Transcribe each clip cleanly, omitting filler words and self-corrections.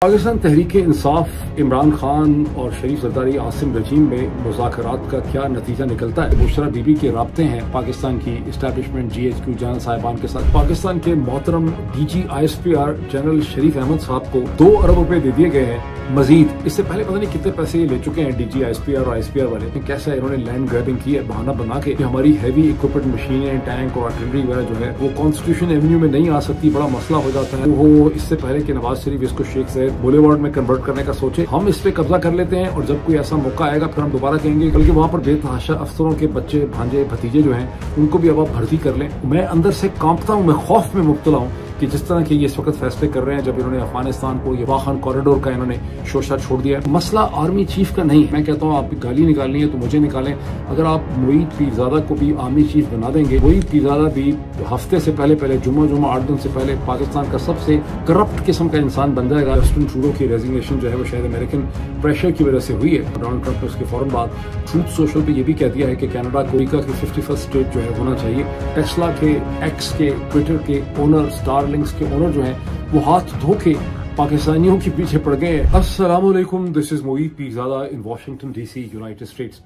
पाकिस्तान तहरीक-ए-इंसाफ इमरान खान और शरीफ जरदारी आसिम रजीम में मुज़ाकरात का क्या नतीजा निकलता है। बुशरा बीबी के राब्ते हैं पाकिस्तान की इस्टेब्लिशमेंट GHQ जनरल साहिबान के साथ। पाकिस्तान के मोहतरम DG ISPR जनरल शरीफ अहमद साहब को 2 अरब रुपए दे दिए गए हैं मजीद। इससे पहले पता नहीं कितने पैसे ले चुके हैं DG ISPR और ISPR वाले। कैसा इन्होंने लैंड ग्रैबिंग की है बहाना बना के हमारी हैवी इक्विपमेंट मशीनें, टैंक और आर्टिलरी वगैरह जो है वो कॉन्स्टिट्यूशन एवेन्यू में नहीं आ सकती, बड़ा मसला हो जाता है। वो इससे पहले कि नवाज शरीफ इसको शेख जैद बुलेवार्ड में कन्वर्ट करने का सोचे, हम इस पे कब्जा कर लेते हैं और जब कोई ऐसा मौका आएगा फिर हम दोबारा कहेंगे। बल्कि वहां पर बेतहाशा अफसरों के बच्चे, भांजे, भतीजे जो हैं उनको भी अब आप भर्ती कर लें। मैं अंदर से कांपता हूं, मैं खौफ में मुब्तला हूं कि जिस तरह के ये इस वक्त फैसले कर रहे हैं, जब इन्होंने अफगानिस्तान को ये वाहन कॉरिडोर का इन्होंने शोशा छोड़ दिया। मसला आर्मी चीफ का नहीं, मैं कहता हूँ आप गाली निकालनी है तो मुझे निकालें। अगर आप मोईद पीरजादा को भी आर्मी चीफ बना देंगे, मोईद पीरजादा भी हफ्ते से पहले जुम्मा 8 दिन से पहले पाकिस्तान का सबसे करप्ट किस्म का इंसान बन जाएगा। जस्टिन ट्रूडो की रेजिग्नेशन जो है वो शायद अमेरिकन प्रेशर की वजह से हुई है। डोनाल्ड ट्रंप ने उसके फौरन बाद ट्रूथ सोशल पे ये भी कह दिया है कि कनाडा अमेरिका की 51st स्टेट जो है होना चाहिए। टेस्ला के, एक्स के, ट्विटर के ओनर, स्टारलिंक्स के ओनर जो है वो हाथ धो के पाकिस्तानियों के पीछे पड़ गए हैं। अस्सलाम वालेकुम, this is Moeed Pirzada in Washington DC, United States.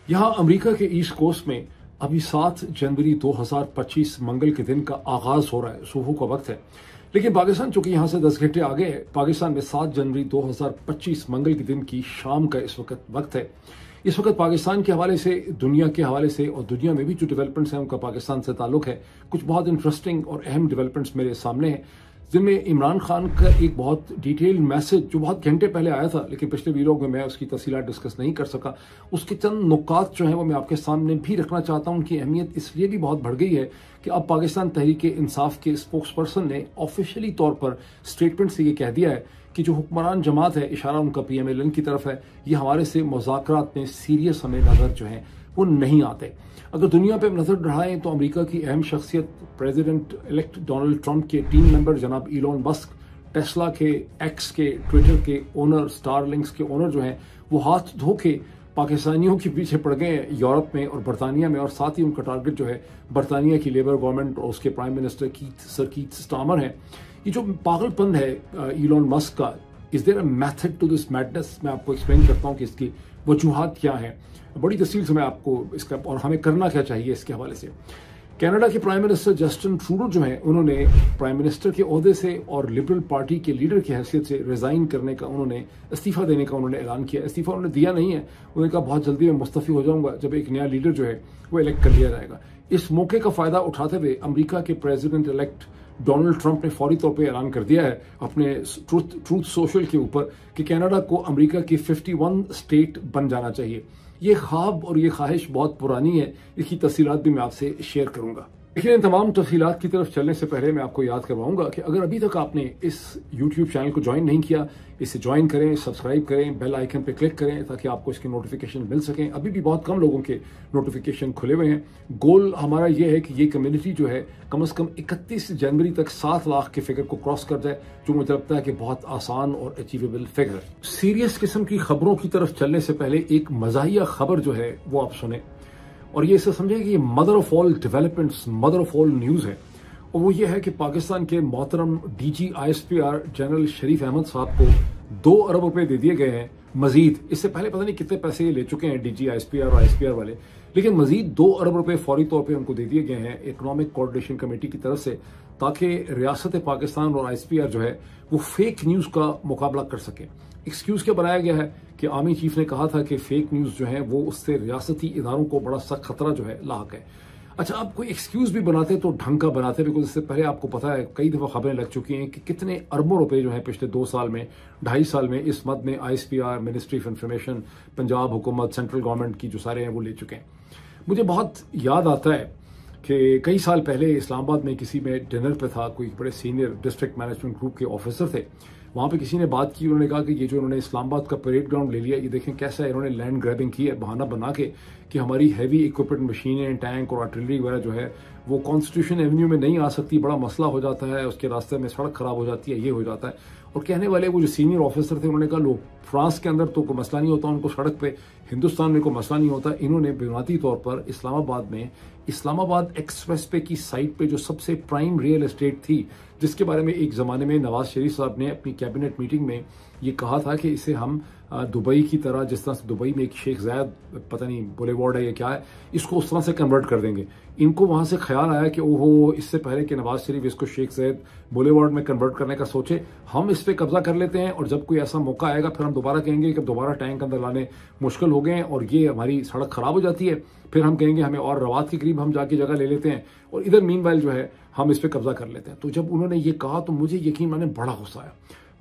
यहाँ अमेरिका के ईस्ट कोस्ट में अभी 7 जनवरी 2025 मंगल के दिन का आगाज हो रहा है, सुबह का वक्त है। लेकिन पाकिस्तान चूंकि यहाँ से 10 घंटे आगे है, पाकिस्तान में 7 जनवरी 2025 मंगल के दिन की शाम का इस वक्त है। इस वक्त पाकिस्तान के हवाले से, दुनिया के हवाले से और दुनिया में भी जो डेवलपमेंट्स हैं उनका पाकिस्तान से ताल्लुक है। कुछ बहुत इंटरेस्टिंग और अहम डेवलपमेंट्स मेरे सामने हैं, जिनमें इमरान खान का एक बहुत डिटेल्ड मैसेज जो बहुत घंटे पहले आया था, लेकिन पिछले वीडियो में मैं उसकी तफसीलात डिस्कस नहीं कर सका। उसके चंद नुकात जो हैं वो मैं आपके सामने भी रखना चाहता हूं। उनकी अहमियत इसलिए भी बहुत बढ़ गई है कि अब पाकिस्तान तहरीक-ए-इंसाफ के स्पोक्स पर्सन ने ऑफिशियली तौर पर स्टेटमेंट से ये कह दिया है कि जो हुक्मरान जमात है, इशारा उनका PMLN की तरफ है, ये हमारे से मुज़ाकरात में सीरियस हमें नजर जो है वो नहीं आते। अगर दुनिया पे नजर बढ़ाएं तो अमेरिका की अहम शख्सियत प्रेसिडेंट इलेक्ट डोनाल्ड ट्रंप के टीम मेंबर जनाब इलॉन मस्क, टेस्ला के, एक्स के, ट्विटर के ओनर, स्टारलिंक्स के ओनर जो हैं वो हाथ धो के पाकिस्तानियों के पीछे पड़ गए हैं यूरोप में और बरतानिया में। और साथ ही उनका टारगेट जो है बरतानिया की लेबर गवर्नमेंट और उसके prime minister sir Keith Starmer है। ये जो पागलपन है इलॉन मस्क का, is there a method to this madness? मैं आपको एक्सप्लेन करता हूँ कि इसकी वजूहात क्या है, बड़ी तफसील से मैं आपको इसका और हमें करना क्या चाहिए इसके हवाले से। कनाडा के प्राइम मिनिस्टर जस्टिन ट्रूडो जो है उन्होंने प्राइम मिनिस्टर के ओहदे से और लिबरल पार्टी के लीडर की हैसियत से रिजाइन करने का, उन्होंने इस्तीफा देने का उन्होंने ऐलान किया। इस्तीफा उन्होंने दिया नहीं है, उन्होंने कहा बहुत जल्दी मैं मुस्तफी हो जाऊंगा जब एक नया लीडर जो है वो इलेक्ट कर लिया जाएगा। इस मौके का फायदा उठाते हुए अमेरिका के प्रेसिडेंट इलेक्ट डोनाल्ड ट्रंप ने फौरी तौर पे ऐलान कर दिया है अपने ट्रूथ सोशल के ऊपर कि कनाडा को अमेरिका की 51 स्टेट बन जाना चाहिए। ये ख्वाब और ये ख्वाहिश बहुत पुरानी है, इसकी तफसीलात भी मैं आपसे शेयर करूंगा। लेकिन इन तमाम तफसीलात की तरफ चलने से पहले मैं आपको याद करवाऊंगा कि अगर अभी तक आपने इस YouTube चैनल को ज्वाइन नहीं किया, इसे ज्वाइन करें, सब्सक्राइब करें, बेल आइकन पे क्लिक करें ताकि आपको इसके नोटिफिकेशन मिल सकें। अभी भी बहुत कम लोगों के नोटिफिकेशन खुले हुए हैं। गोल हमारा ये है कि ये कम्युनिटी जो है कम से कम 31 जनवरी तक 7 लाख के फिगर को क्रॉस कर जाए, जो मुझे लगता है कि बहुत आसान और अचीवेबल फिगर। सीरियस किस्म की खबरों की तरफ चलने से पहले एक मज़ाहिया खबर जो है वो आप सुने और ये इसे समझे कि ये mother of all developments, mother of all news है। और वो ये है कि पाकिस्तान के मोहतरम DG ISPR जनरल शरीफ अहमद साहब को 2 अरब रुपए दे दिए गए हैं मजीद। इससे पहले पता नहीं कितने पैसे ले चुके हैं DG ISPR और ISPR वाले, लेकिन मजीद 2 अरब रुपए फौरी तौर पे उनको दे दिए गए हैं इकोनॉमिक कोऑर्डिनेशन कमेटी की तरफ से, ताकि रियासत पाकिस्तान और ISPR जो है वो फेक न्यूज़ का मुकाबला कर सके। एक्सक्यूज क्या बनाया गया है कि आर्मी चीफ ने कहा था कि फेक न्यूज़ जो है वो उससे रियासती इदारों को बड़ा सख्त खतरा जो है लाक है। अच्छा, आप कोई एक्सक्यूज भी बनाते तो ढंग का बनाते, बिकॉज इससे पहले आपको पता है कई दफा खबरें लग चुकी हैं कि कितने अरबों रुपए जो है पिछले 2 साल में, 2.5 साल में इस मद में ISPR, ministry of information, Punjab हुकूमत, सेंट्रल गवर्नमेंट की जो सारे हैं वो ले चुके हैं। मुझे बहुत याद आता है कि कई साल पहले इस्लामाबाद में किसी में डिनर पे था, कोई बड़े सीनियर डिस्ट्रिक्ट मैनेजमेंट ग्रुप के ऑफिसर थे। वहाँ पे किसी ने बात की, उन्होंने कहा कि ये जो उन्होंने इस्लामाबाद का परेड ग्राउंड ले लिया, ये देखें कैसा इन्होंने लैंड ग्रैबिंग की है बहाना बना के कि हमारी हैवी इक्विपमेंट मशीनें, टैंक और आर्टिलरी वगैरह जो है वो कॉन्स्टिट्यूशन एवेन्यू में नहीं आ सकती, बड़ा मसला हो जाता है, उसके रास्ते में सड़क खराब हो जाती है, ये हो जाता है। और कहने वाले वो जो सीनियर ऑफिसर थे उन्होंने कहा लोग फ्रांस के अंदर तो कोई मसला नहीं होता उनको सड़क पे, हिंदुस्तान में कोई मसला नहीं होता। इन्होंने बुनियादी तौर पर इस्लामाबाद एक्सप्रेस पे की साइट पे जो सबसे प्राइम रियल एस्टेट थी, जिसके बारे में एक ज़माने में नवाज शरीफ साहब ने अपनी कैबिनेट मीटिंग में ये कहा था कि इसे हम दुबई की तरह, जिस तरह से दुबई में एक शेख जायद पता नहीं बुलेवार्ड है या क्या है, इसको उस तरह से कन्वर्ट कर देंगे। इनको वहां से ख्याल आया कि ओहो, इससे पहले कि नवाज शरीफ इसको शेख जायद बुलेवार्ड में कन्वर्ट करने का सोचे, हम इस पर कब्जा कर लेते हैं और जब कोई ऐसा मौका आएगा फिर हम दोबारा कहेंगे कि दोबारा टैंक अंदर लाने मुश्किल हो गए हैं और ये हमारी सड़क खराब हो जाती है, फिर हम कहेंगे हमें और रवात के करीब हम जाके जगह ले लेते हैं और इधर मीनवाइल जो है हम इस पर कब्जा कर लेते हैं। तो जब उन्होंने ये कहा तो मुझे यकीन माने बड़ा गुस्सा आया।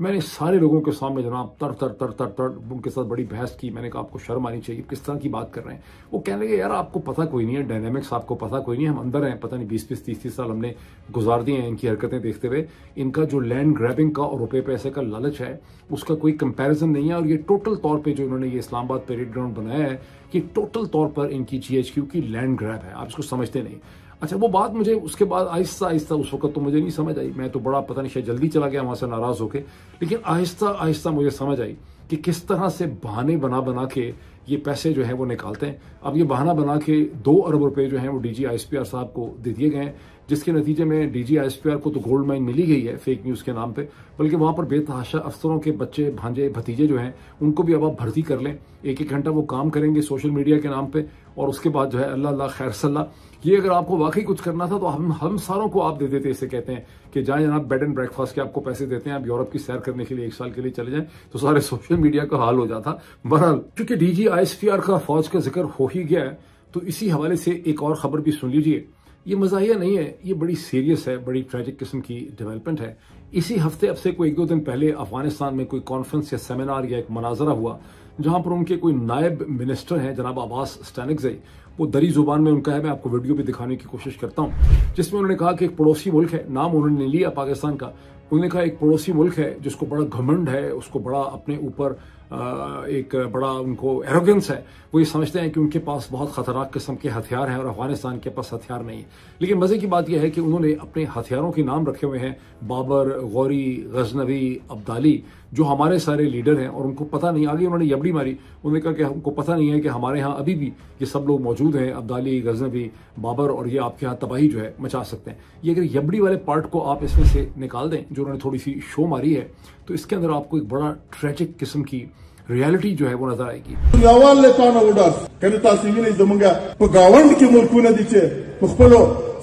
मैंने सारे लोगों के सामने जनाब तर उनके साथ बड़ी बहस की। मैंने कहा आपको शर्म आनी चाहिए, किस तरह की बात कर रहे हैं। वो कहने लगे यार आपको पता कोई नहीं है, डायनामिक्स आपको पता कोई नहीं है, हम अंदर हैं, पता नहीं 20-20 30-30 साल हमने गुजार दिए हैं इनकी हरकतें देखते हुए। इनका जो लैंड ग्रैबिंग का और रुपए पैसे का लालच है उसका कोई कंपैरिजन नहीं है। और ये टोटल तौर पर जो इन्होंने ये इस्लामाबाद परेड ग्राउंड बनाया है कि टोटल तौर पर इनकी GHQ की लैंड ग्रैब है, आप इसको समझते नहीं। अच्छा, वो बात मुझे उसके बाद आहिस्ता आहिस्ता, उस वक्त तो मुझे नहीं समझ आई, मैं तो बड़ा पता नहीं शायद जल्दी चला गया वहां से नाराज होके, लेकिन आहिस्ता आहिस्ता मुझे समझ आई कि किस तरह से बहाने बना के ये पैसे जो है वो निकालते हैं। अब ये बहाना बना के 2 अरब रुपए जो हैं वो DG ISPR साहब को दे दिए गए हैं, जिसके नतीजे में DG ISPR को तो गोल्ड माइन मिली गई है फेक न्यूज़ के नाम पे, बल्कि वहां पर बेतहाशा अफसरों के बच्चे भांजे भतीजे जो हैं उनको भी अब आप भर्ती कर लें। 1-1 घंटा वो काम करेंगे सोशल मीडिया के नाम पे और उसके बाद जो है अल्लाह अल्लाह खैर सल्ला। ये अगर आपको वाकई कुछ करना था तो हम सारों को आप दे देते। इसे कहते हैं कि जाए जनाब बेड एंड ब्रेकफास्ट के आपको पैसे देते हैं, आप यूरोप की सैर करने के लिए 1 साल के लिए चले जाएं, तो सारे सोशल मीडिया का हाल हो जाता। बहरहाल क्योंकि DG ISPR का फौज का जिक्र हो ही गया है तो इसी हवाले से एक और खबर भी सुन लीजिए। ये मजाहिया नहीं है, ये बड़ी सीरियस है, बड़ी ट्रैजिक किस्म की डेवलपमेंट है। इसी हफ्ते अब से कोई 1-2 दिन पहले अफगानिस्तान में कोई कॉन्फ्रेंस या सेमिनार या एक मनाजरा हुआ जहां पर उनके कोई नायब मिनिस्टर हैं जनाब अब्बास स्टैनिक्ज़ई, वो दरी जुबान में उनका है, मैं आपको वीडियो भी दिखाने की कोशिश करता हूं, जिसमें उन्होंने कहा कि एक पड़ोसी मुल्क है, नाम उन्होंने नहीं लिया पाकिस्तान का, उन्होंने कहा एक पड़ोसी मुल्क है जिसको बड़ा घमंड है, उसको बड़ा अपने ऊपर एक बड़ा उनको एरोगेंस है, वो ये समझते हैं कि उनके पास बहुत खतरनाक किस्म के हथियार हैं और अफगानिस्तान के पास हथियार नहीं है। लेकिन मजे की बात यह है कि उन्होंने अपने हथियारों के नाम रखे हुए हैं बाबर, गौरी, गजनवी, अब्दाली, जो हमारे सारे लीडर हैं, और उनको पता नहीं, आगे उन्होंने यबड़ी मारी, उन्होंने कहा कि हमको पता नहीं है कि हमारे यहाँ अभी भी ये सब लोग मौजूद हैं, अब्दाली, गजनवी, बाबर, और ये आपके यहाँ तबाही जो है मचा सकते हैं। ये अगर यबड़ी वाले पार्ट को आप इसमें से निकाल दें जो उन्होंने थोड़ी सी शो मारी है, तो इसके अंदर आपको एक बड़ा ट्रेजिक किस्म की रियलिटी जो है वो नजर आएगी।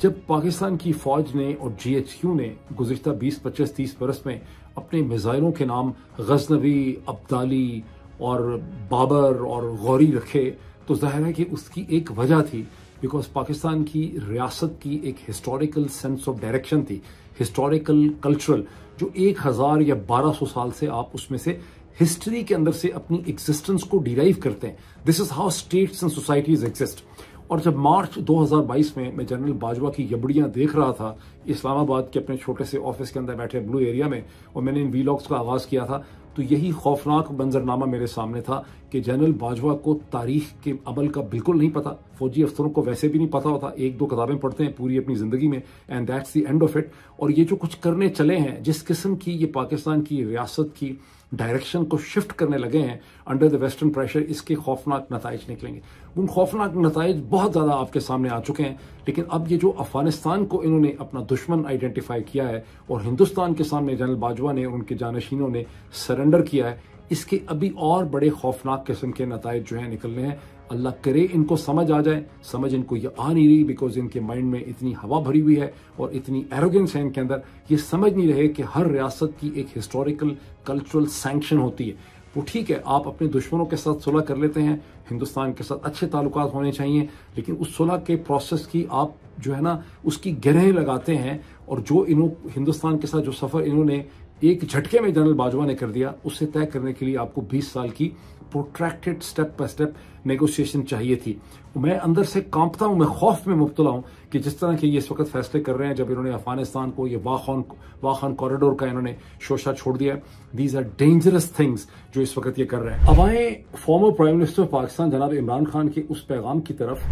जब पाकिस्तान की फौज ने और GHQ ने गुज़िश्ता 20, 25, 30 बरस में अपने मिसाइलों के नाम गजनवी, अब्दाली और बाबर और गौरी रखे, तो जाहिर है कि उसकी एक वजह थी, बिकॉज पाकिस्तान की रियासत की एक हिस्टोरिकल सेंस ऑफ डायरेक्शन थी, हिस्टोरिकल कल्चरल, जो 1000 या 1200 साल से आप उसमें से हिस्ट्री के अंदर से अपनी एग्जिस्टेंस को डिराइव करते हैं। This is how states and societies exist. और जब मार्च 2022 में मैं जनरल बाजवा की यबड़ियां देख रहा था इस्लामाबाद के अपने छोटे से ऑफिस के अंदर बैठे ब्लू एरिया में, और मैंने इन वीलॉग्स का आगाज किया था, तो यही खौफनाक मंजरनामा मेरे सामने था कि जनरल बाजवा को तारीख के अमल का बिल्कुल नहीं पता, फौजी अफसरों को वैसे भी नहीं पता होता, 1-2 किताबें पढ़ते हैं पूरी अपनी जिंदगी में, and that's the end of it. और ये जो कुछ करने चले हैं, जिस किस्म की ये पाकिस्तान की रियासत की डायरेक्शन को शिफ्ट करने लगे हैं अंडर द वेस्टर्न प्रेशर, इसके खौफनाक नताइज निकलेंगे। उन खौफनाक नताइज बहुत ज़्यादा आपके सामने आ चुके हैं, लेकिन अब ये जो अफगानिस्तान को इन्होंने अपना दुश्मन आइडेंटिफाई किया है और हिंदुस्तान के सामने जनरल बाजवा ने और उनके जानशीनों ने सरेंडर किया है, इसके अभी और बड़े खौफनाक किस्म के नताइज जो है निकलने हैं। अल्लाह करे इनको समझ आ जाए, समझ इनको ये आ नहीं रही, बिकॉज इनके माइंड में इतनी हवा भरी हुई है और इतनी एरोगेंस है इनके अंदर, ये समझ नहीं रहे कि हर रियासत की एक हिस्टोरिकल कल्चरल सैंक्शन होती है। वो ठीक है, आप अपने दुश्मनों के साथ सुलह कर लेते हैं, हिंदुस्तान के साथ अच्छे ताल्लुकात होने चाहिए, लेकिन उस सुलह के प्रोसेस की आप जो है ना उसकी गिरह लगाते हैं, और जो हिंदुस्तान के साथ जो सफ़र इन्होंने एक झटके में जनरल बाजवा ने कर दिया, उससे तय करने के लिए आपको 20 साल की protracted step by step negotiation चाहिए थी। मैं अंदर से कांपता हूं, मैं खौफ में मुब्तला हूं कि जिस तरह के ये इस वक्त फैसले कर रहे हैं, जब इन्होंने अफगानिस्तान को ये वाखान कॉरिडोर का इन्होंने शोशा छोड़ दिया। दीज आर डेंजरस थिंग्स जो इस वक्त ये कर रहे हैं। अब आए former prime minister of Pakistan जनाब इमरान खान के उस पैगाम की तरफ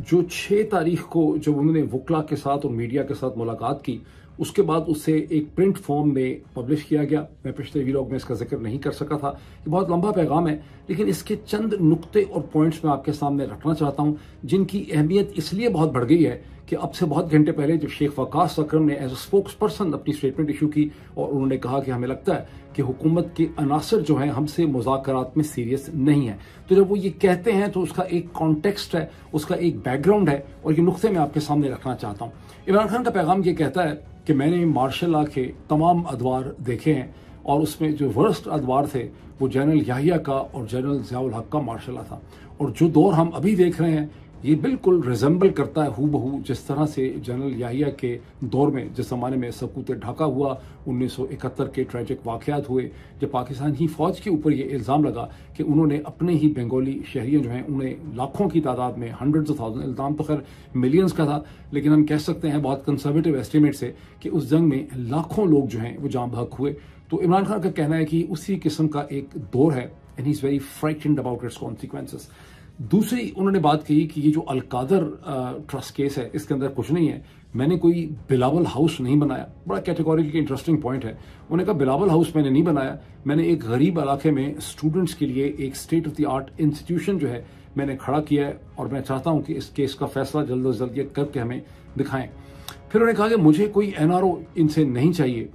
जो 6 तारीख को जब उन्होंने वकला के साथ और मीडिया के साथ मुलाकात की, उसके बाद उसे एक प्रिंट फॉर्म में पब्लिश किया गया। मैं पिछले वीलॉग में इसका जिक्र नहीं कर सका था, ये बहुत लंबा पैगाम है, लेकिन इसके चंद नुक्ते और पॉइंट्स मैं आपके सामने रखना चाहता हूं, जिनकी अहमियत इसलिए बहुत बढ़ गई है कि अब से बहुत घंटे पहले जब शेख वकास अकरम ने एज अ स्पोक्स पर्सन अपनी स्टेटमेंट इशू की और उन्होंने कहा कि हमें लगता है कि हुकूमत के अनासर जो हैं हमसे मुज़ाकरात में सीरियस नहीं है, तो जब वो ये कहते हैं तो उसका एक कॉन्टेक्स्ट है, उसका एक बैकग्राउंड है, और ये नुक्ते मैं आपके सामने रखना चाहता हूँ। इमरान खान का पैगाम ये कहता है कि मैंने मार्शल लॉ के तमाम अदवार देखे हैं और उसमें जो वर्स्ट अदवार थे वो जनरल याहिया का और जनरल ज़ियाउल हक का मार्शल लॉ था, और जो दौर हम अभी देख रहे हैं ये बिल्कुल रिजेंबल करता है हूबहू जिस तरह से जनरल याहिया के दौर में, जिस जमाने में सकूत ढाका हुआ, 1971 के ट्रेजिक वाक़यात हुए, जब पाकिस्तानी फौज के ऊपर ये इल्ज़ाम लगा कि उन्होंने अपने ही बंगाली शहरियों जो हैं उन्हें लाखों की तादाद में, हंड्रेड्स ऑफ थाउजेंड, इल्ज़ाम तो खैर मिलियंस का था, लेकिन हम कह सकते हैं बहुत कंजर्वेटिव एस्टिमेट से कि उस जंग में लाखों लोग जो हैं वो जाम बहक हुए। तो इमरान खान का कहना है कि उसी किस्म का एक दौर है and he is very frightened about it's consequences. दूसरी उन्होंने बात कही कि ये जो अलकादर ट्रस्ट केस है इसके अंदर कुछ नहीं है, मैंने कोई बिलावल हाउस नहीं बनाया। बड़ा कैटेगोरिकल इंटरेस्टिंग पॉइंट है। उन्होंने कहा बिलावल हाउस मैंने नहीं बनाया, मैंने एक गरीब इलाके में स्टूडेंट्स के लिए एक state of the art institution जो है मैंने खड़ा किया है, और मैं चाहता हूं कि इस केस का फैसला जल्द अज जल्द करके हमें दिखाएं। फिर उन्होंने कहा कि मुझे कोई एनआरओ इनसे नहीं चाहिए,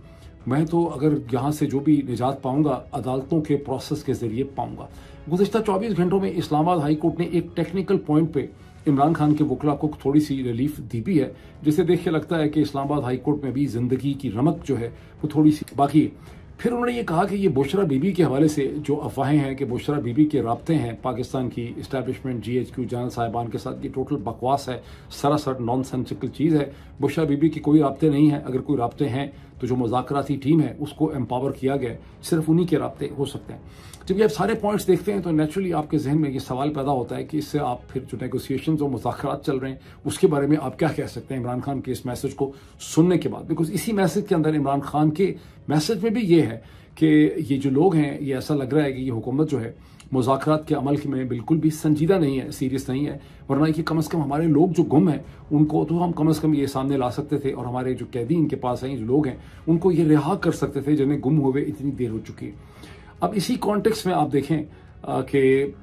मैं तो अगर यहाँ से जो भी निजात पाऊंगा अदालतों के प्रोसेस के जरिए पाऊंगा। गुज़िश्ता 24 घंटों में इस्लामाबाद हाई कोर्ट ने एक टेक्निकल पॉइंट पे इमरान खान के वकला को थोड़ी सी रिलीफ दी भी है, जिसे देख के लगता है कि इस्लामाबाद हाई कोर्ट में भी जिंदगी की रमक जो है वो थोड़ी सी बाकी है। फिर उन्होंने ये कहा कि ये बुशरा बीबी के हवाले से जो अफवाहें हैं कि बुशरा बीबी के राब्ते हैं पाकिस्तान की इस्टेब्लिशमेंट GHQ जनरल साहिबान के साथ, ये टोटल बकवास है, सरासर नॉनसेंसिकल चीज़ है। बुशरा बीबी के कोई राब्ते नहीं है, अगर कोई राब्ते हैं तो जो मुज़ाकराती टीम है उसको एम्पावर किया गया, सिर्फ उन्हीं के राब्ते हो सकते हैं। जब ये आप सारे पॉइंट्स देखते हैं तो नेचुरली आपके जहन में ये सवाल पैदा होता है कि इससे आप फिर जो नेगोशिएशन और मुज़ाकरात चल रहे हैं उसके बारे में आप क्या कह सकते हैं इमरान खान के इस मैसेज को सुनने के बाद। बिकॉज इसी मैसेज के अंदर इमरान खान के मैसेज में भी ये है कि ये जो लोग हैं ये ऐसा लग रहा है कि ये हुकूमत जो है मुज़ाकरात के अमल में बिल्कुल भी संजीदा नहीं है, सीरियस नहीं है, वरना कि कम से कम हमारे लोग जो गुम हैं उनको तो हम कम से कम ये सामने ला सकते थे, और हमारे जो कैदी इनके पास हैं, जो लोग हैं उनको ये रिहा कर सकते थे जिन्हें गुम हुए इतनी देर हो चुकी है। अब इसी कॉन्टेक्स्ट में आप देखें कि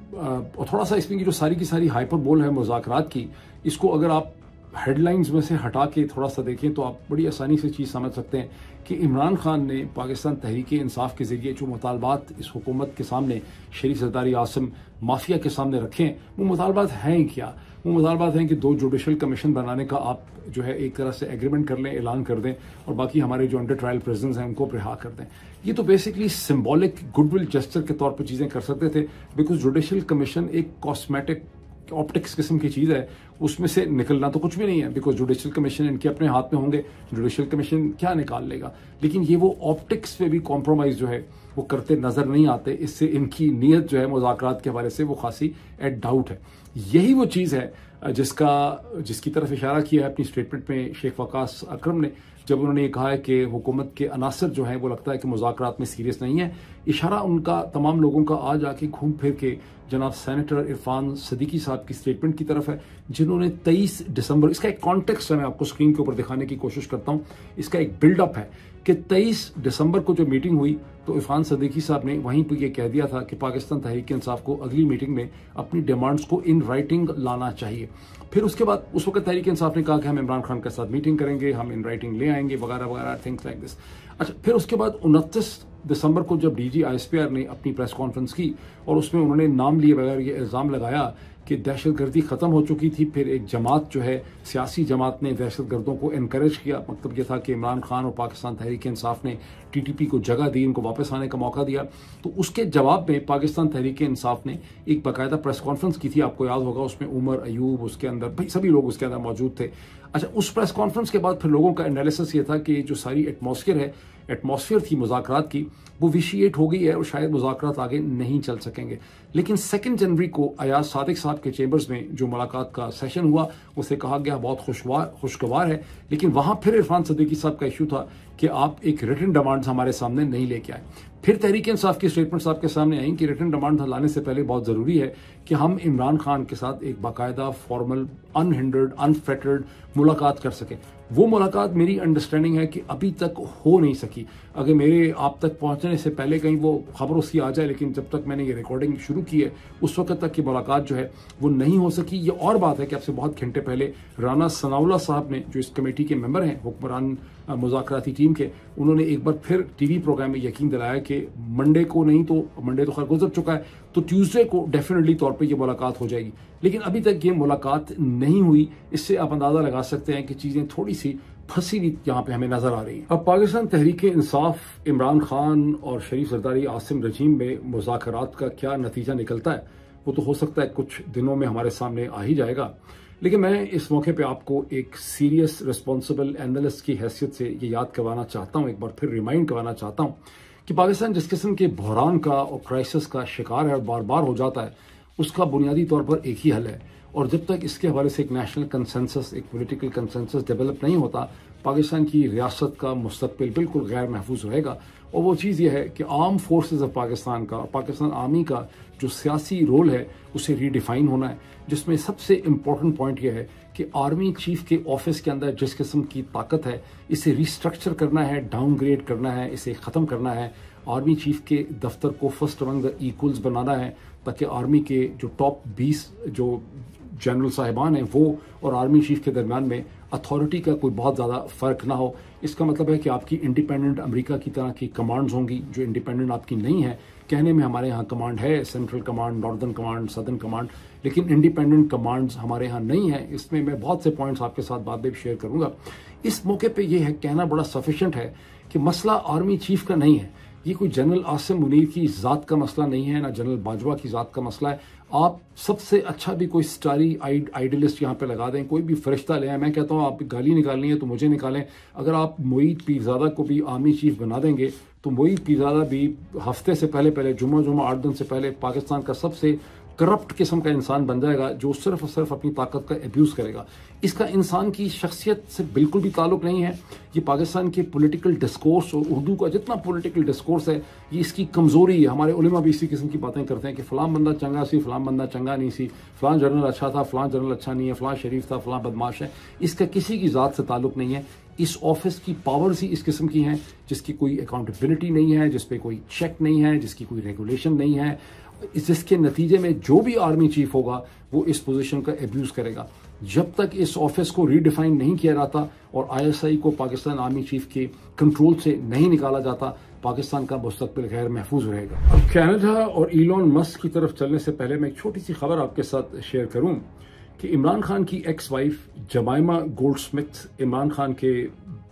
थोड़ा सा इसमें की जो सारी की सारी हाइपर बोल है मुज़ाकरात की, इसको अगर आप हेडलाइंस में से हटा के थोड़ा सा देखें तो आप बड़ी आसानी से चीज़ समझ सकते हैं कि इमरान खान ने पाकिस्तान तहरीक इंसाफ के जरिए जो मुतालबात इस हुकूमत के सामने शरीफ सरदारी आसिम माफिया के सामने रखे हैं, वो मुतालबात हैं क्या? वो मुतालबात हैं कि 2 जुडिशल कमीशन बनाने का आप जो है एक तरह से एग्रीमेंट कर लें, ऐलान कर दें, और बाकी हमारे जो अंडर ट्रायल प्रिजनर्स हैं उनको रिहा कर दें। ये तो बेसिकली सिंबॉलिक गुडविल जेस्चर के तौर पर चीज़ें कर सकते थे, बिकॉज जुडिशल कमीशन एक कॉस्मेटिक ऑप्टिक्स किस्म की चीज़ है, उसमें से निकलना तो कुछ भी नहीं है, बिकॉज जुडिशल कमीशन इनके अपने हाथ में होंगे, जुडिशल कमीशन क्या निकाल लेगा। लेकिन ये वो ऑप्टिक्स पे भी कॉम्प्रोमाइज जो है वो करते नजर नहीं आते, इससे इनकी नीयत जो है मुज़ाकरात के हवाले से वो खासी एट डाउट है। यही वो चीज़ है जिसकी तरफ इशारा किया है अपनी स्टेटमेंट में शेख वकास अकरम ने, जब उन्होंने ये कहा है कि हुकूमत के अनासर जो है वो लगता है कि मुज़ाकरात में सीरियस नहीं है। इशारा उनका तमाम लोगों का आज आके घूम फिर के जनाब सेनेटर इरफान सदीकी साहब की स्टेटमेंट की तरफ है, जिन्होंने 23 दिसंबर, इसका एक कॉन्टेक्स्ट है, मैं आपको स्क्रीन के ऊपर दिखाने की कोशिश करता हूँ, इसका एक बिल्डअप है कि 23 दिसंबर को जो मीटिंग हुई तो इरफान सदीकी साहब ने वहीं पर यह कह दिया था कि पाकिस्तान तहरीक इंसाफ को अगली मीटिंग में अपनी डिमांड्स को इन राइटिंग लाना चाहिए। फिर उसके बाद उस वक्त तहरीक इंसाफ ने कहा कि हम इमरान खान के साथ मीटिंग करेंगे, हम इन राइटिंग ले आएंगे वगैरह वगैरह, थिंग्स लाइक दिस। अच्छा, फिर उसके बाद 29 दिसंबर को जब DG ISPR ने अपनी प्रेस कॉन्फ्रेंस की और उसमें उन्होंने नाम लिए बगैर ये इल्ज़ाम लगाया कि दहशतगर्दी ख़त्म हो चुकी थी, फिर एक जमात जो है सियासी जमात ने दहशतगर्दों को इनकरेज किया। मतलब ये था कि इमरान खान और पाकिस्तान तहरीक इंसाफ ने TTP को जगह दी, इनको वापस आने का मौका दिया। तो उसके जवाब में पाकिस्तान तहरीक इंसाफ ने एक बाकायदा प्रेस कॉन्फ्रेंस की थी, आपको याद होगा, उसमें उमर अयूब उसके अंदर भाई सभी लोग उसके अंदर मौजूद थे। अच्छा, उस प्रेस कॉन्फ्रेंस के बाद फिर लोगों का एनालिसिस ये था कि जो सारी एटमॉस्फेयर है एटमॉस्फेयर थी मुज़ाकरात की वो विशिएट हो गई है और शायद मुज़ाकरात आगे नहीं चल सकेंगे। लेकिन 2 जनवरी को अयाज सादिक साहब के चेंबर्स में जो मुलाकात का सेशन हुआ उसे कहा गया बहुत खुशगवार है, लेकिन वहां फिर इरफान सिद्दीकी साहब का इशू था कि आप एक रिटन डिमांड्स हमारे सामने नहीं लेके आए। फिर तहरीक इंसाफ की स्टेटमेंट्स आपके सामने आई कि रिटन डिमांड लाने से पहले बहुत जरूरी है कि हम इमरान खान के साथ एक बाकायदा फॉर्मल अनहिंडर्ड अनफेटर्ड मुलाकात कर सकें। वो मुलाकात मेरी अंडरस्टैंडिंग है कि अभी तक हो नहीं सकी। अगर मेरे आप तक पहुंचने से पहले कहीं वो खबर उसकी आ जाए, लेकिन जब तक मैंने ये रिकॉर्डिंग शुरू की है उस वक्त तक की मुलाकात जो है वो नहीं हो सकी। ये और बात है कि आपसे बहुत घंटे पहले राना सनाउल्लाह साहब ने, जो इस कमेटी के मेंबर हैं हुक्मरान मुज़ाकराती टीम के, उन्होंने एक बार फिर टीवी प्रोग्राम में यकीन दिलाया कि मंडे को नहीं तो मंडे तो खैर गुजर चुका है, तो ट्यूसडे को डेफिनेटली तौर पे ये मुलाकात हो जाएगी। लेकिन अभी तक ये मुलाकात नहीं हुई। इससे आप अंदाजा लगा सकते हैं कि चीजें थोड़ी सी फंसी हुई यहाँ पे हमें नजर आ रही है। अब पाकिस्तान तहरीक इंसाफ इमरान खान और शरीफ सरदारी आसिम रजीम में मुज़ाकरात का क्या नतीजा निकलता है वो तो हो सकता है कुछ दिनों में हमारे सामने आ ही जाएगा। लेकिन मैं इस मौके पे आपको एक सीरियस रिस्पॉन्सिबल एनालिस्ट की हैसियत से ये याद करवाना चाहता हूँ, एक बार फिर रिमाइंड करवाना चाहता हूँ कि पाकिस्तान जिस किस्म के बहरान का और क्राइसिस का शिकार है और बार बार हो जाता है, उसका बुनियादी तौर पर एक ही हल है। और जब तक इसके हवाले से एक नेशनल कंसेंसस, एक पॉलिटिकल कंसेंसस डेवलप नहीं होता, पाकिस्तान की रियासत का मुस्तकबिल बिल्कुल गैर महफूज रहेगा। और वो चीज़ यह है कि आर्म फोर्सेस ऑफ पाकिस्तान का, पाकिस्तान आर्मी का जो सियासी रोल है उसे रीडिफाइन होना है, जिसमें सबसे इम्पोर्टेंट पॉइंट यह है कि आर्मी चीफ के ऑफिस के अंदर जिस किस्म की ताकत है इसे रिस्ट्रक्चर करना है, डाउनग्रेड करना है, इसे ख़त्म करना है। आर्मी चीफ के दफ्तर को फर्स्ट अमंग द इक्वल्स बनाना है ताकि आर्मी के जो टॉप 20 जो जनरल साहिबान हैं वो और आर्मी चीफ के दरमियान में अथॉरिटी का कोई बहुत ज़्यादा फ़र्क ना हो। इसका मतलब है कि आपकी इंडिपेंडेंट अमेरिका की तरह की कमांड्स होंगी जो इंडिपेंडेंट आपकी नहीं है। कहने में हमारे यहाँ कमांड है, central command, northern command, southern command, लेकिन इंडिपेंडेंट कमांड्स हमारे यहाँ नहीं है। इसमें मैं बहुत से पॉइंट्स आपके साथ बाद में शेयर करूंगा। इस मौके पर यह है कहना बड़ा सफिशेंट है कि मसला आर्मी चीफ का नहीं है, ये कोई जनरल आसिम मुनीर की ज़ात का मसला नहीं है, ना जनरल बाजवा की ज़ात का मसला है। आप सबसे अच्छा भी कोई स्टारी आइडलिस्ट यहाँ पे लगा दें, कोई भी फरिश्ता ले आए, मैं कहता हूँ आप गाली निकालनी है तो मुझे निकालें। अगर आप मोईद पीरज़ादा को भी आर्मी चीफ बना देंगे तो मोईद पीरज़ादा भी हफ्ते से पहले जुम्मा 8 दिन से पहले पाकिस्तान का सबसे करप्ट किस्म का इंसान बन जाएगा जो सिर्फ और सिर्फ अपनी ताकत का एब्यूज़ करेगा। इसका इंसान की शख्सियत से बिल्कुल भी ताल्लुक नहीं है। ये पाकिस्तान के पॉलिटिकल डिस्कोर्स और उर्दू का जितना पॉलिटिकल डिस्कोर्स है ये इसकी कमज़ोरी है। हमारे उलेमा भी इसी किस्म की बातें करते हैं कि फ़लाँ बंदा चंगा सी, फ़लाँ बंदा चंगा नहीं सी, फ़लाँ जनरल अच्छा था, फ़लाँ जनरल अच्छा नहीं है, फ़लाँ शरीफ था, फ़लाँ बदमाश है। इसका किसी की ज़ात से ताल्लुक नहीं है। इस ऑफिस की पावर्स ही इस किस्म की हैं जिसकी कोई अकाउंटेबिलिटी नहीं है, जिस पे कोई चेक नहीं है, जिसकी कोई रेगुलेशन नहीं है, जिसके नतीजे में जो भी आर्मी चीफ होगा वो इस पोजीशन का एब्यूज़ करेगा। जब तक इस ऑफिस को रीडिफाइन नहीं किया जाता और ISI को पाकिस्तान आर्मी चीफ के कंट्रोल से नहीं निकाला जाता, पाकिस्तान का मुस्तकबिल गैर महफूज रहेगा। अब कनाडा और इलॉन मस्क की तरफ चलने से पहले मैं एक छोटी सी खबर आपके साथ शेयर करूं कि इमरान खान की ex wife जमाइमा Goldsmith, Imran Khan के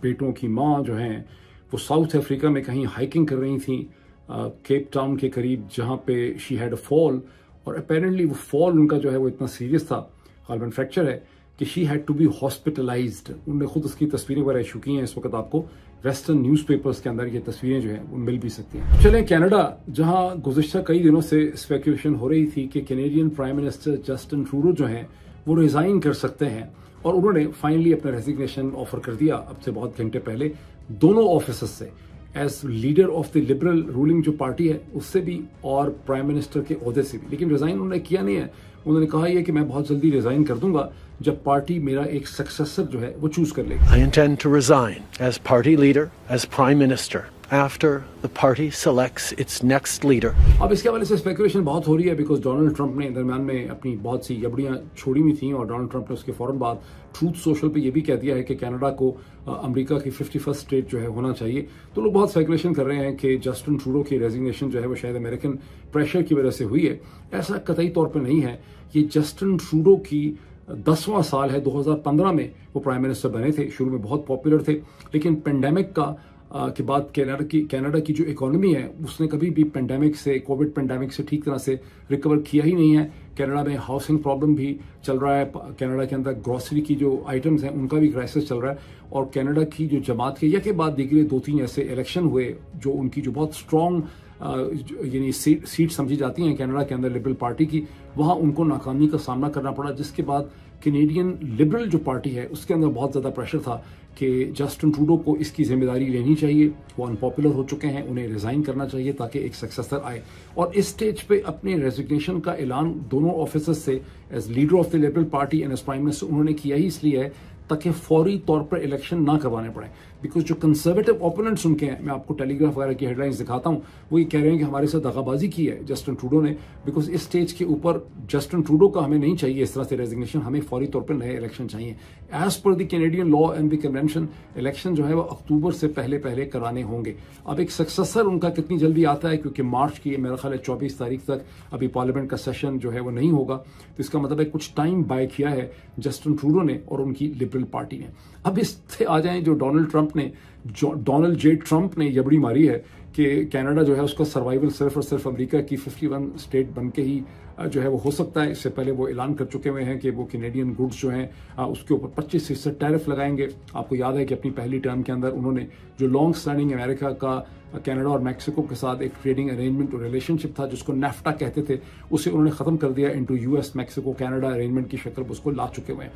बेटों की माँ जो हैं, वो साउथ अफ्रीका में कहीं हाइकिंग कर रही थी केप टाउन के करीब, जहाँ पे शी हैड अ फॉल, और अपेरेंटली वो फॉल उनका जो है वो इतना सीरियस था, गालिबन फ्रैक्चर है, कि she had to be hospitalised. उन्होंने खुद उसकी तस्वीरें वगैरह इशू की हैं। इस वक्त आपको वेस्टर्न न्यूज़पेपर्स के अंदर ये तस्वीरें जो हैं वो मिल भी सकती हैं। चलें कनाडा, जहाँ गुज़िश्ता कई दिनों से स्पेकुलेशन हो रही थी कि Canadian prime minister Justin Trudeau जो हैं वो रिजाइन कर सकते हैं, और उन्होंने फाइनली अपना रेजिग्नेशन ऑफर कर दिया अब से बहुत घंटे पहले दोनों ऑफिसर्स से, as leader of the liberal ruling जो पार्टी है उससे भी और प्राइम मिनिस्टर के ओहदे से भी। लेकिन रिजाइन उन्होंने किया नहीं है। उन्होंने कहा यह कि मैं बहुत जल्दी रिजाइन कर दूंगा जब पार्टी मेरा एक सक्सेसर जो है वो चूज कर लेगी। I intend to resign as party leader, as prime minister, after the party selects its next leader. अब इसके हवाले से स्पेकुलेशन बहुत हो रही है बिकॉज डोनाल्ड ट्रंप ने दरमियान में अपनी बहुत सी यबड़ियां छोड़ी हुई थी, और डोनाल्ड ट्रंप ने उसके फौरन बाद ट्रूथ सोशल पे ये भी कह दिया है कि कनाडा को अमेरिका की 51st स्टेट जो है होना चाहिए। तो लोग बहुत स्पेकुलेशन कर रहे हैं कि जस्टिन ट्रूडो की रेजिग्नेशन जो है वो शायद अमेरिकन प्रेशर की वजह से हुई है। ऐसा कतई तौर पर नहीं है। ये जस्टिन ट्रूडो की 10वां साल है। 2015 में वो प्राइम मिनिस्टर बने थे, शुरू में बहुत पॉपुलर थे, लेकिन पेंडेमिक का के बाद कनाडा की जो इकोनॉमी है उसने कभी भी कोविड पेंडेमिक से ठीक तरह से रिकवर किया ही नहीं है। कनाडा में हाउसिंग प्रॉब्लम भी चल रहा है, कनाडा के अंदर ग्रोसरी की जो आइटम्स हैं उनका भी क्राइसिस चल रहा है। और कनाडा की जो जमात के यके बाद देखिए 2-3 ऐसे इलेक्शन हुए जो उनकी जो बहुत स्ट्रॉन्ग यानी सीट समझी जाती हैं कनाडा के अंदर लिबरल पार्टी की, वहाँ उनको नाकामी का सामना करना पड़ा, जिसके बाद कैनेडियन लिबरल जो पार्टी है उसके अंदर बहुत ज़्यादा प्रेशर था कि जस्टिन ट्रूडो को इसकी जिम्मेदारी लेनी चाहिए, वो अनपॉपुलर हो चुके हैं, उन्हें रिजाइन करना चाहिए ताकि एक सक्सेसर आए। और इस स्टेज पे अपने रेजिग्नेशन का ऐलान दोनों ऑफिसर्स से as leader of the liberal party and as prime minister उन्होंने किया ही इसलिए है ताकि फौरी तौर पर इलेक्शन ना करवाने पड़े। बिकॉज जो कंजर्वेटिव ओपोनेंट्स उनके हैं, मैं आपको टेलीग्राफ वगैरह की हेडलाइंस दिखाता हूँ, वो ये कह रहे हैं कि हमारे साथ दगाबाजी की है जस्टिन ट्रूडो ने। बिकॉज इस स्टेज के ऊपर जस्टिन ट्रूडो का हमें नहीं चाहिए इस तरह से रेजिग्नेशन, हमें फौरी तौर पर नए इलेक्शन चाहिए। As per the Canadian law and the convention election जो है वो अक्टूबर से पहले कराने होंगे। अब एक सक्सेसर उनका कितनी जल्दी आता है, क्योंकि मार्च की मेरा ख्याल है 24 तारीख तक अभी पार्लियामेंट का सेशन जो है वो नहीं होगा, तो इसका मतलब है कुछ टाइम बाय किया है जस्टिन ट्रूडो ने और उनकी लिबरल पार्टी ने। अब इससे आ जाएं जो डोनाल्ड जे ट्रंप ने यबड़ी मारी है कि कनाडा जो है उसका सर्वाइवल सिर्फ और सिर्फ अमेरिका की 51 स्टेट बन के ही जो है वो हो सकता है। इससे पहले वो ऐलान कर चुके हुए हैं कि वो कैनेडियन गुड्स जो हैं उसके ऊपर 25% टैरिफ लगाएंगे। आपको याद है कि अपनी पहली टर्म के अंदर उन्होंने जो लॉन्ग स्टैंडिंग अमेरिका का कनाडा और मैक्सिको के साथ एक ट्रेडिंग अरेंजमेंट और रिलेशनशिप था जिसको नेफ्टा कहते थे, उसे उन्होंने खत्म कर दिया into US Mexico Canada arrangement की शक्ल उसको ला चुके हुए हैं।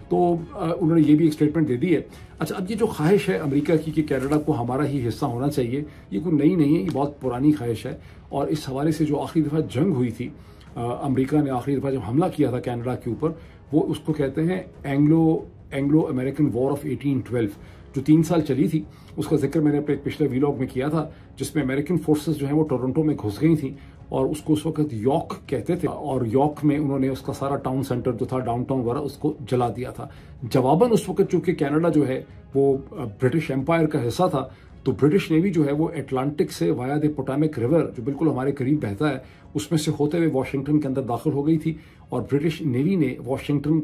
तो उन्होंने ये भी एक स्टेटमेंट दे दी है। अच्छा, अब ये जो ख्वाहिश है अमेरिका की कि कनाडा को हमारा ही हिस्सा होना चाहिए, ये कोई नई नहीं है, ये बहुत पुरानी ख्वाहिश है। और इस हवाले से जो आखिरी दफ़ा जंग हुई थी, अमेरिका ने आखिरी दफ़ा जब हमला किया था कनाडा के ऊपर, वो उसको कहते हैं एंग्लो अमेरिकन वॉर ऑफ 1812, जो 3 साल चली थी। उसका जिक्र मैंने अपने पिछले वीलॉग में किया था, जिसमें अमेरिकन फोर्सेस जो है वो टोरंटो में घुस गई थी और उसको उस वक्त यॉर्क कहते थे। और यॉर्क में उन्होंने उसका सारा टाउन सेंटर जो था डाउनटाउन वगैरह उसको जला दिया था। जवाबन उस वक्त चूंकि कनाडा जो है वो ब्रिटिश एम्पायर का हिस्सा था, तो ब्रिटिश नेवी जो है वो अटलांटिक से वाया द पोटामिक रिवर जो बिल्कुल हमारे करीब बहता है उसमें से होते हुए वॉशिंगटन के अंदर दाखिल हो गई थी। और ब्रिटिश नेवी ने वॉशिंगटन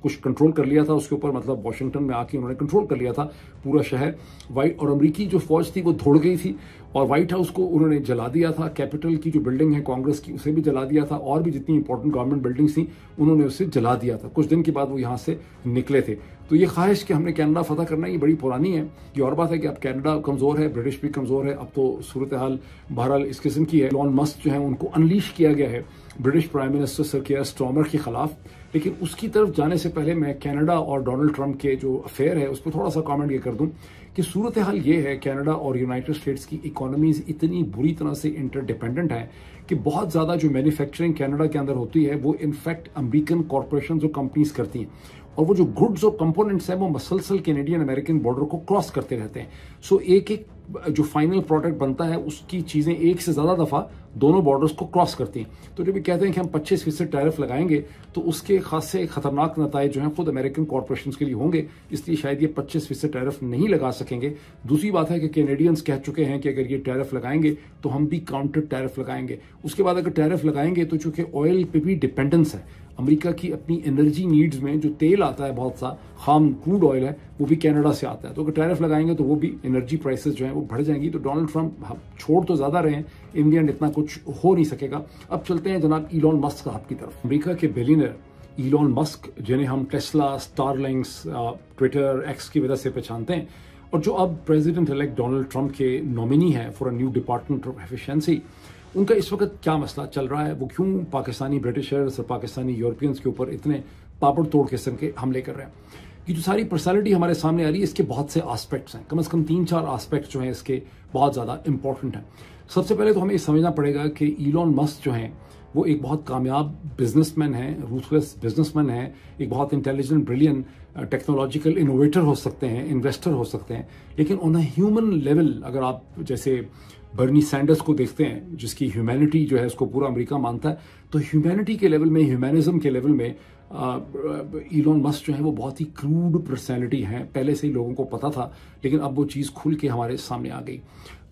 कुछ कंट्रोल कर लिया था उसके ऊपर, मतलब वॉशिंगटन में आके उन्होंने कंट्रोल कर लिया था पूरा शहर। और अमेरिकी जो फौज थी वो दौड़ गई थी और व्हाइट हाउस को उन्होंने जला दिया था, कैपिटल की जो बिल्डिंग है कांग्रेस की उसे भी जला दिया था, और भी जितनी इंपॉर्टेंट गवर्नमेंट बिल्डिंग्स थी उन्होंने उसे जला दिया था। कुछ दिन के बाद वो यहाँ से निकले थे। तो ये ख्वाहिश कि हमने कनाडा फतह करना ये बड़ी पुरानी है। ये और बात है कि अब कनाडा कमजोर है, ब्रिटिश भी कमजोर है, अब तो सूरत हाल बहरहाल इस किस्म की है। इलॉन मस्क जो है उनको अनलीश किया गया है British prime minister sir Keir Starmer के खिलाफ। लेकिन उसकी तरफ जाने से पहले मैं कनाडा और डोनाल्ड ट्रंप के जो अफेयर है उस पर थोड़ा सा कमेंट ये कर दूं कि सूरत हाल ये है कनाडा और यूनाइटेड स्टेट्स की इकोनॉमीज इतनी बुरी तरह से इंटरडिपेंडेंट है कि बहुत ज़्यादा जो मैन्युफैक्चरिंग कनाडा के अंदर होती है वो इनफैक्ट अमेरिकन कॉरपोरेशन जो कंपनीज करती हैं, और वो जो गुड्स और कंपोनेंट्स हैं वो मसलसल कैनेडियन अमेरिकन बॉर्डर को क्रॉस करते रहते हैं। सो एक जो फाइनल प्रोडक्ट बनता है उसकी चीज़ें एक से ज़्यादा दफ़ा दोनों बॉर्डर्स को क्रॉस करती हैं। तो जब ये कहते हैं कि हम 25% टैरिफ लगाएंगे तो उसके खासे खतरनाक नतीजे जो हैं खुद अमेरिकन कॉरपोरेशन के लिए होंगे, इसलिए शायद ये 25% टैरिफ नहीं लगा सकेंगे। दूसरी बात है कि कैनेडियंस कह चुके हैं कि अगर ये टैरिफ लगाएंगे तो हम भी काउंटर टैरिफ लगाएंगे। उसके बाद अगर टैरिफ लगाएंगे तो चूंकि ऑयल पे भी डिपेंडेंस है, अमेरिका की अपनी एनर्जी नीड्स में जो तेल आता है बहुत सा खाम क्रूड ऑयल है वो भी कनाडा से आता है, तो अगर टैरिफ लगाएंगे तो वो भी एनर्जी प्राइसेस जो है वो बढ़ जाएंगी। तो डोनाल्ड ट्रंप छोड़ तो ज्यादा रहे हैं, इन दी एंड इतना कुछ हो नहीं सकेगा। अब चलते हैं जनाब इलॉन मस्क साहब की तरफ। अमेरिका के बिलियनर इलॉन मस्क, जिन्हें हम टेस्ला, स्टारलिंक्स, ट्विटर, एक्स की वजह से पहचानते हैं, और जो अब प्रेसिडेंट इलेक्ट डोनाल्ड ट्रंप के नॉमिनी है for a new department of efficiency, उनका इस वक्त क्या मसला चल रहा है, वो क्यों पाकिस्तानी ब्रिटिशर्स और पाकिस्तानी यूरोपियंस के ऊपर इतने ताबड़ तोड़ किस्म के हमले कर रहे हैं। ये जो सारी पर्सनालिटी हमारे सामने आ रही है इसके बहुत से एस्पेक्ट्स हैं, कम से कम 3-4 एस्पेक्ट्स जो हैं इसके बहुत ज़्यादा इंपॉर्टेंट हैं। सबसे पहले तो हमें ये समझना पड़ेगा कि इलॉन मस्क जो हैं वो एक बहुत कामयाब बिजनेसमैन है, रूथलेस बिजनेसमैन है, एक बहुत इंटेलिजेंट, ब्रिलियंट, टेक्नोलॉजिकल इनोवेटर हो सकते हैं, इन्वेस्टर हो सकते हैं। लेकिन ऑन अ ह्यूमन लेवल अगर आप जैसे बर्नी सैंडर्स को देखते हैं जिसकी ह्यूमैनिटी जो है उसको पूरा अमेरिका मानता है, तो ह्यूमैनिटी के लेवल में, ह्यूमैनिज्म के लेवल में इलॉन मस्क जो है वो बहुत ही क्रूड पर्सनैलिटी हैं। पहले से ही लोगों को पता था, लेकिन अब वो चीज़ खुल के हमारे सामने आ गई।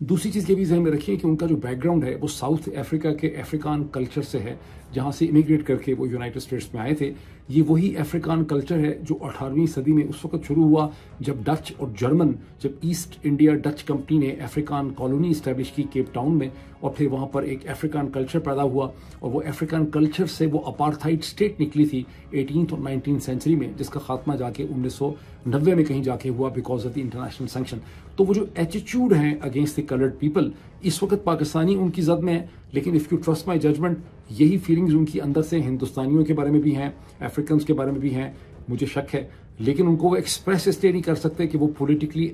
दूसरी चीज़ ये भी ध्यान में रखिए कि उनका जो बैकग्राउंड है वो साउथ अफ्रीका के अफ्रीकान कल्चर से है, जहाँ से इमिग्रेट करके वो यूनाइटेड स्टेट्स में आए थे। ये वही अफ्रीकान कल्चर है जो 18वीं सदी में उस वक्त शुरू हुआ जब डच और जर्मन, जब ईस्ट इंडिया डच कंपनी ने अफ्रीकान कॉलोनी इस्टेब्लिश की केप टाउन में, और फिर वहाँ पर एक अफ्रीकान कल्चर पैदा हुआ, और वो अफ्रीकान कल्चर से वो अपार्थाइड स्टेट निकली थी 18th और 19th सेंचुरी में, जिसका खात्मा जाके 1990 में कहीं जाके हुआ because of the international sanction. तो वो जो एटीट्यूड है अगेंस्ट द कलर्ड पीपल, इस वक्त पाकिस्तानी उनकी जद में है, लेकिन if you trust my judgement, यही फीलिंग्स उनकी अंदर से हिंदुस्तानियों के बारे में भी हैं, अफ्रीकन के बारे में भी हैं, मुझे शक है, लेकिन उनको वो एक्सप्रेस इसलिए नहीं कर सकते कि वो पॉलिटिकली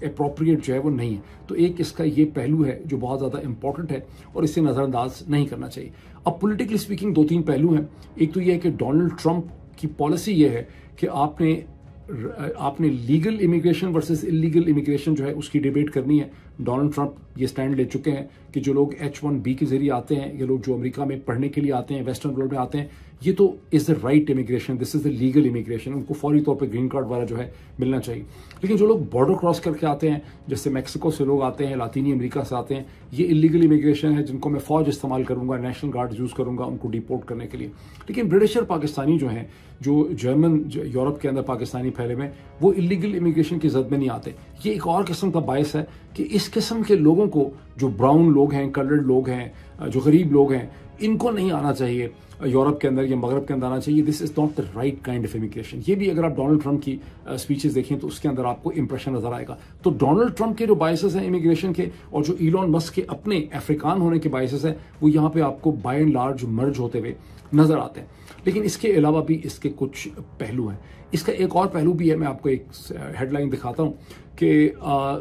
अप्रोप्रिएट जो है वो नहीं है। तो एक इसका ये पहलू है जो बहुत ज़्यादा इंपॉर्टेंट है और इसे नज़रअंदाज नहीं करना चाहिए। अब पॉलिटिकली स्पीकिंग 2-3 पहलू हैं। एक तो ये है कि डोनाल्ड ट्रंप की पॉलिसी ये है कि आपने legal immigration versus illegal immigration जो है उसकी डिबेट करनी है। डोनाल्ड ट्रंप ये स्टैंड ले चुके हैं कि जो लोग H1B के जरिए आते हैं, ये लोग जो अमेरिका में पढ़ने के लिए आते हैं, वेस्टर्न वर्ल्ड में आते हैं, ये तो is the right immigration, this is the legal immigration, उनको फौरी तौर पे ग्रीन कार्ड वाला जो है मिलना चाहिए। लेकिन जो लोग बॉर्डर क्रॉस करके आते हैं, जैसे मैक्सिको से लोग आते हैं, लातीनी अमेरिका से आते हैं, ये इलीगल इमिग्रेशन है, जिनको मैं फौज इस्तेमाल करूंगा, नेशनल गार्ड यूज करूंगा उनको डिपोर्ट करने के लिए। लेकिन ब्रिटिश और पाकिस्तानी जो हैं, जो जर्मन यूरोप के अंदर पाकिस्तानी फैले में, वो इलीगल इमिग्रेशन की जद में नहीं आते। ये एक और किस्म का बायस है कि इस किस्म के लोगों को, जो ब्राउन लोग हैं, कलर्ड लोग हैं, जो गरीब लोग हैं, इनको नहीं आना चाहिए यूरोप के अंदर या मगरब के अंदर आना चाहिए। This is not the right kind of immigration. ये भी अगर आप डोनाल्ड ट्रंप की स्पीचेस देखें तो उसके अंदर आपको इंप्रेशन नजर आएगा। तो डोनाल्ड ट्रंप के जो बायसेस हैं इमिग्रेशन के, और जो इलॉन मस्क के अपने अफ्रीकान होने के बायसेस हैं, वो यहाँ पे आपको बाय एंड लार्ज मर्ज होते हुए नजर आते हैं। लेकिन इसके अलावा भी इसके कुछ पहलू हैं। इसका एक और पहलू भी है, मैं आपको एक हेडलाइन दिखाता हूँ कि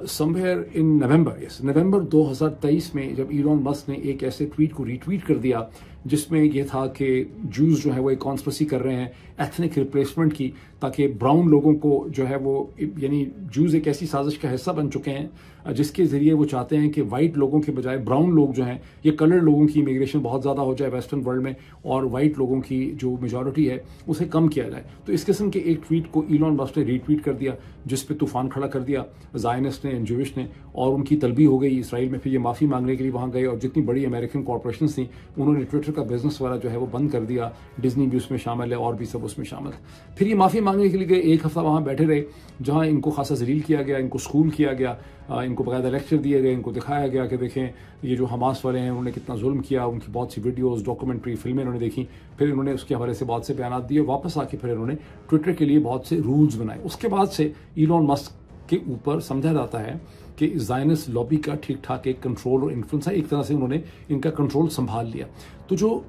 समवेयर इन नवंबर 2023 में जब इलॉन मस्क ने एक ऐसे ट्वीट को रीट्वीट कर दिया जिसमें यह था कि जूस जो है वो एक कॉन्स्पिरेसी कर रहे हैं एथनिक रिप्लेसमेंट की, ताकि ब्राउन लोगों को जो है वो, यानी जूस एक ऐसी साजिश का हिस्सा बन चुके हैं जिसके जरिए वो चाहते हैं कि वाइट लोगों के बजाय ब्राउन लोग जो हैं, ये कलर्ड लोगों की इमिग्रेशन बहुत ज़्यादा हो जाए वेस्टर्न वर्ल्ड में, और वाइट लोगों की जो मेजॉरिटी है उसे कम किया जाए। तो इस किस्म के एक ट्वीट को इलॉन मस्क ने रीट्वीट कर दिया, जिस पे तूफान खड़ा कर दिया ज़ायनिस्ट ने, ज्यूइश ने, और उनकी तलबी हो गई इसराइल में। फिर ये माफ़ी मांगने के लिए वहाँ गए, और जितनी बड़ी अमेरिकन कॉरपोरेशन थी उन्होंने ट्विटर का बिजनेस वाला जो है वो बंद कर दिया। डिज्नी भी उसमें शामिल है और भी सब उसमें शामिल। फिर ये माफ़ी मांगने के लिए गए, एक हफ्ता वहाँ बैठे रहे, जहाँ इनको खासा जलील किया गया, इनको स्कूल किया गया, इनको बाकायदा लेक्चर दिए गए, इनको दिखाया गया कि देखें ये जो हमास वाले हैं उन्होंने कितना जुल्म किया। उनकी बहुत सी वीडियोस, डॉक्यूमेंट्री फिल्में इन्होंने देखी, फिर इन्होंने उसके हवाले से बहुत से बयान दिए। वापस आके फिर इन्होंने ट्विटर के लिए बहुत से रूल्स बनाए। उसके बाद से इलॉन मस्क के ऊपर समझा जाता है कि ज़ायनिस्ट लॉबी का ठीक ठाक एक कंट्रोल और इन्फ्लुएंस है, एक तरह से उन्होंने इनका कंट्रोल संभाल लिया। तो जो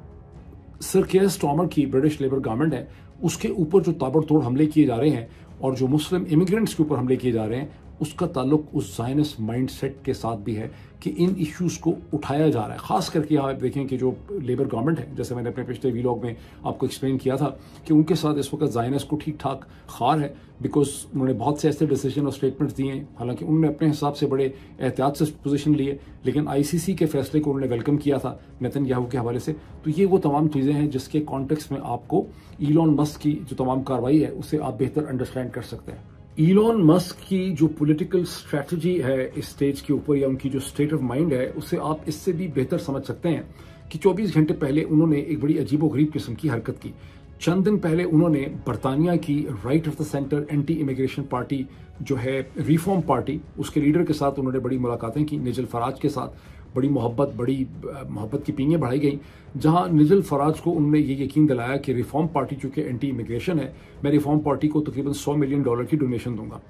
सर केयर स्टार्मर की ब्रिटिश लेबर गवर्नमेंट है, उसके ऊपर जो ताबड़तोड़ हमले किए जा रहे हैं और जो मुस्लिम इमिग्रेंट्स के ऊपर हमले किए जा रहे हैं, उसका ताल्लुक उस ज़ायनिस्ट माइंडसेट के साथ भी है कि इन इश्यूज़ को उठाया जा रहा है। ख़ास करके यहाँ आप देखें कि जो लेबर गवर्नमेंट है, जैसे मैंने अपने पिछले वीलॉग में आपको एक्सप्लेन किया था कि उनके साथ इस वक्त ज़ायनिस्ट को ठीक ठाक खार है, बिकॉज उन्होंने बहुत से ऐसे डिसीजन और स्टेटमेंट्स दिए हैं। हालांकि उन्होंने अपने हिसाब से बड़े एहतियात से पोजीशन लिए, लेकिन ICC के फैसले को उन्होंने वेलकम किया था नेतन्याहू के हवाले से। तो ये वो तमाम चीज़ें हैं जिसके कॉन्टेक्स्ट में आपको इलॉन मस्क की जो तमाम कार्रवाई है उसे आप बेहतर अंडरस्टैंड कर सकते हैं। इलॉन मस्क की जो पॉलिटिकल स्ट्रैटेजी है इस स्टेज के ऊपर, या उनकी जो स्टेट ऑफ माइंड है, उसे आप इससे भी बेहतर समझ सकते हैं कि 24 घंटे पहले उन्होंने एक बड़ी अजीबोगरीब किस्म की हरकत की। चंद दिन पहले उन्होंने बरतानिया की right of the centre anti immigration party जो है रिफॉर्म पार्टी, उसके लीडर के साथ उन्होंने बड़ी मुलाकातें की। निजल फराज के साथ बड़ी मोहब्बत की पींगें बढ़ाई गई, जहां निजल फराज को उन्होंने ये यकीन दिलाया कि रिफॉर्म पार्टी चूंकि एंटी इमिग्रेशन है, मैं रिफॉर्म पार्टी को तकरीबन $100 मिलियन की डोनेशन दूंगा।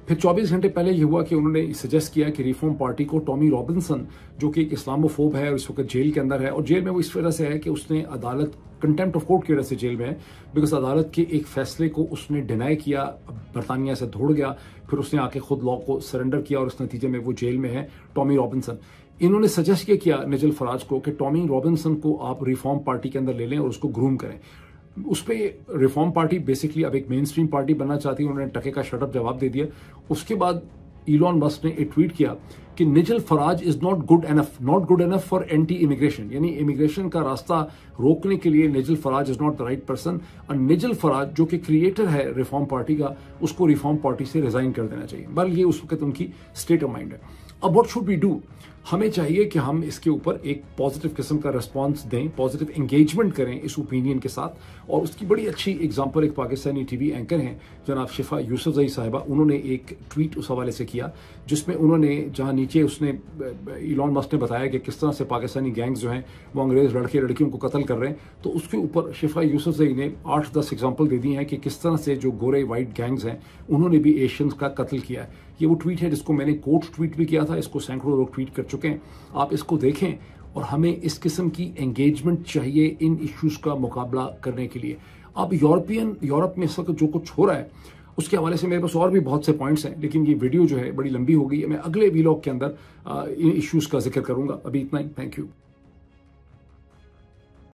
फिर 24 घंटे पहले ये हुआ कि उन्होंने सजेस्ट किया कि रिफॉर्म पार्टी को टॉमी रॉबिन्सन, जो कि एक इस्लामोफोब है और इस वक्त जेल के अंदर है, और जेल में वो इस वजह से है कि उसने अदालत कंटेम्प्ट ऑफ कोर्ट की वजह से जेल में है, बिकॉज अदालत के एक फैसले को उसने डिनाई किया, बरतानिया से दौड़ गया, फिर उसने आके खुद लॉ को सरेंडर किया और इस नतीजे में वो जेल में है, टॉमी रॉबिन्सन। इन्होंने सजेस्ट किया निजल फराज को कि टॉमी रॉबिन्सन को आप रिफॉर्म पार्टी के अंदर ले लें और उसको ग्रूम करें। उस पर रिफॉर्म पार्टी बेसिकली अब एक मेन स्ट्रीम पार्टी बनना चाहती है, उन्होंने टके का शटअप जवाब दे दिया। उसके बाद इलॉन मस्क ने एक ट्वीट किया कि Nigel Farage is not good enough for anti immigration, यानी इमिग्रेशन का रास्ता रोकने के लिए Nigel Farage is not the right person. और निजल फराज जो कि क्रिएटर है रिफॉर्म पार्टी का, उसको रिफॉर्म पार्टी से रिजाइन कर देना चाहिए। बल ये उस वक्त उनकी स्टेट ऑफ माइंड है। अब व्हाट शुड वी डू? हमें चाहिए कि हम इसके ऊपर एक पॉजिटिव किस्म का रिस्पांस दें, पॉजिटिव एंगेजमेंट करें इस ओपिनियन के साथ। और उसकी बड़ी अच्छी एग्जांपल एक पाकिस्तानी टीवी एंकर हैं जनाब शिफा यूसुफजई साहिबा, उन्होंने एक ट्वीट उस हवाले से किया जिसमें उन्होंने जहां नीचे उसने इलॉन मस्क ने बताया कि किस तरह से पाकिस्तानी गैंग्स जो हैं वो अंग्रेज लड़के लड़कियों को कत्ल कर रहे हैं, तो उसके ऊपर शिफा यूसुफजई ने 8-10 एग्जाम्पल दे दी हैं कि किस तरह से जो गोरे वाइट गैंग्स हैं उन्होंने भी एशियंस का कत्ल किया है। ये वो ट्वीट है जिसको मैंने कोट ट्वीट भी किया था, इसको सैकड़ों लोग ट्वीट कर चुके हैं। आप इसको देखें और हमें इस किस्म की एंगेजमेंट चाहिए इन इश्यूज का मुकाबला करने के लिए। अब यूरोप में इस वक्त जो कुछ हो रहा है उसके हवाले से मेरे पास और भी बहुत से पॉइंट्स हैं, लेकिन ये वीडियो जो है बड़ी लंबी हो गई है। मैं अगले वीलॉग के अंदर इन इश्यूज का जिक्र करूंगा। अभी इतना ही, थैंक यू।